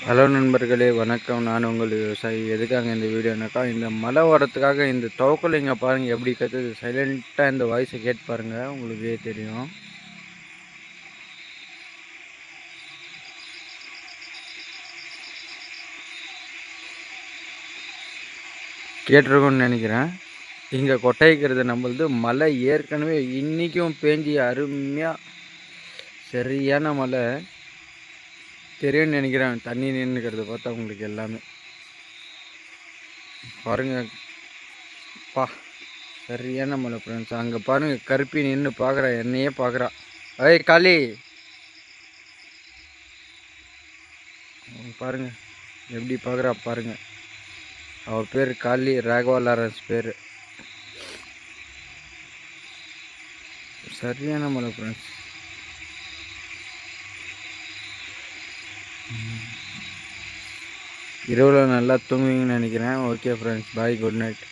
Hello நண்பர்களே, வணக்கம். நான் உங்கள் விவசாயி. எதுக்காக இந்த வீடியோனாக்கா, இந்த மழை வரத்துக்காக இந்த தவக்கலைங்க பாருங்கள் எப்படி கத்துது. சைலண்ட்டாக இந்த வாய்ஸை கேட்டு பாருங்கள், உங்களுக்கே தெரியும். கேட்டிருக்கோன்னு நினைக்கிறேன். இங்கே கொட்டைக்கிறது நம்மளது மழை ஏற்கனவே இன்றைக்கும் பேஞ்சி அருமையாக சரியான மழை தெரியும்னு நினைக்கிறேன். தண்ணி நின்றுக்கிறது பார்த்தா உங்களுக்கு எல்லாமே பாருங்கள். சரியான மழை ஃப்ரெண்ட்ஸ். அங்கே பாருங்கள், கருப்பி நின்று பார்க்குறா, என்னையே பார்க்குறா. ஏய் காளி, பாருங்கள் எப்படி பார்க்குறா பாருங்கள். அவர் பேர் காளி, ராகவா லாரன்ஸ் பேர். சரியான மழை ஃப்ரெண்ட்ஸ். இரவில் நல்லா தூங்குவீங்கன்னு நினைக்கிறேன். ஓகே ஃப்ரெண்ட்ஸ், பாய், குட் நைட்.